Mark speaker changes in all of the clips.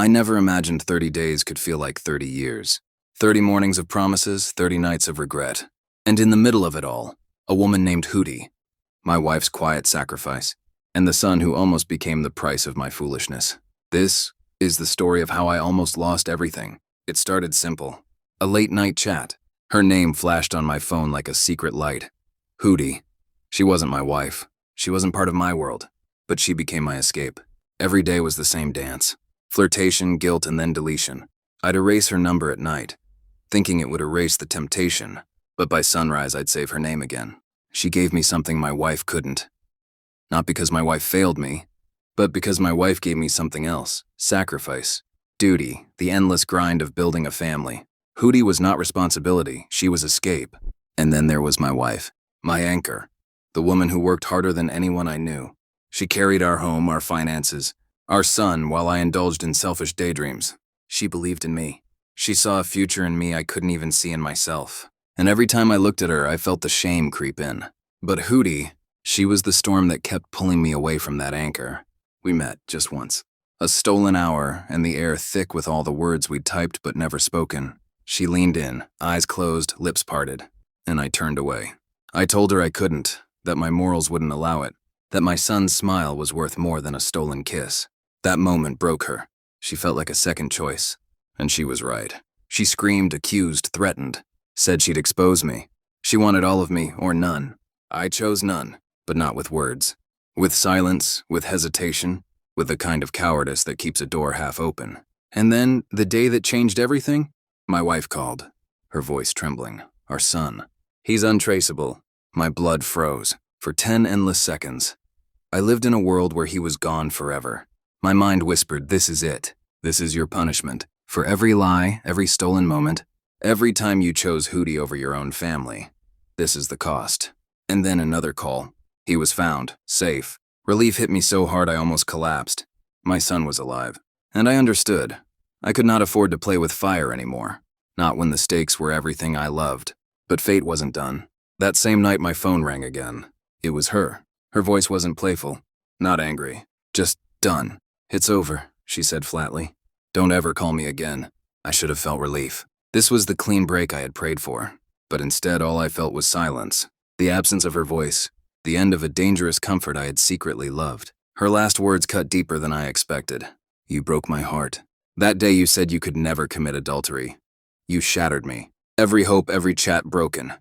Speaker 1: I never imagined 30 days could feel like 30 years. 30 mornings of promises, 30 nights of regret. And in the middle of it all, a woman named Hooty, my wife's quiet sacrifice, and the son who almost became the price of my foolishness. This is the story of how I almost lost everything. It started simple. A late-night chat. Her name flashed on my phone like a secret light. Hooty. She wasn't my wife. She wasn't part of my world. But she became my escape. Every day was the same dance. Flirtation, guilt, and then deletion. I'd erase her number at night, thinking it would erase the temptation. But by sunrise, I'd save her name again. She gave me something my wife couldn't. Not because my wife failed me, but because my wife gave me something else. Sacrifice. Duty. The endless grind of building a family. Hooty was not responsibility. She was escape. And then there was my wife. My anchor. The woman who worked harder than anyone I knew. She carried our home, our finances, our son, while I indulged in selfish daydreams. She believed in me. She saw a future in me I couldn't even see in myself. And every time I looked at her, I felt the shame creep in. But Hooty, she was the storm that kept pulling me away from that anchor. We met just once. A stolen hour, and the air thick with all the words we'd typed but never spoken. She leaned in, eyes closed, lips parted, and I turned away. I told her I couldn't, that my morals wouldn't allow it, that my son's smile was worth more than a stolen kiss. That moment broke her. She felt like a second choice, and she was right. She screamed, accused, threatened, said she'd expose me. She wanted all of me, or none. I chose none, but not with words. With silence, with hesitation, with the kind of cowardice that keeps a door half open. And then, the day that changed everything, my wife called, her voice trembling. Our son. He's untraceable. My blood froze. For 10 endless seconds. I lived in a world where he was gone forever. My mind whispered, this is it. This is your punishment. For every lie, every stolen moment, every time you chose Hooty over your own family. This is the cost. And then another call. He was found, safe. Relief hit me so hard I almost collapsed. My son was alive. And I understood. I could not afford to play with fire anymore. Not when the stakes were everything I loved. But fate wasn't done. That same night my phone rang again. It was her. Her voice wasn't playful. Not angry. Just done. It's over, she said flatly. Don't ever call me again. I should have felt relief. This was the clean break I had prayed for. But instead all I felt was silence. The absence of her voice. The end of a dangerous comfort I had secretly loved. Her last words cut deeper than I expected. You broke my heart. That day you said you could never commit adultery. You shattered me. Every hope, every chat broken.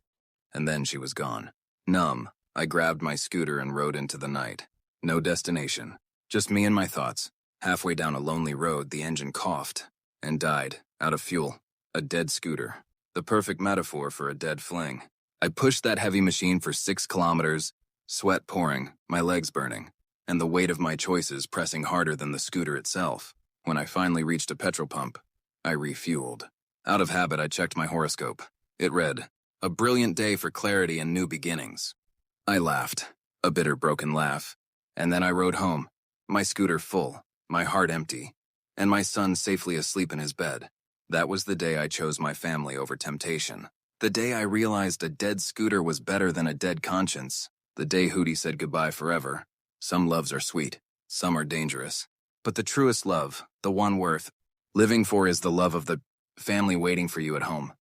Speaker 1: And then she was gone. Numb, I grabbed my scooter and rode into the night. No destination. Just me and my thoughts. Halfway down a lonely road, the engine coughed and died, out of fuel. A dead scooter. The perfect metaphor for a dead fling. I pushed that heavy machine for 6 kilometers, sweat pouring, my legs burning, and the weight of my choices pressing harder than the scooter itself. When I finally reached a petrol pump, I refueled. Out of habit, I checked my horoscope. It read, a brilliant day for clarity and new beginnings. I laughed, a bitter broken laugh, and then I rode home, my scooter full, my heart empty, and my son safely asleep in his bed. That was the day I chose my family over temptation. The day I realized a dead scooter was better than a dead conscience. The day Hooty said goodbye forever. Some loves are sweet, some are dangerous. But the truest love, the one worth living for, is the love of the family waiting for you at home.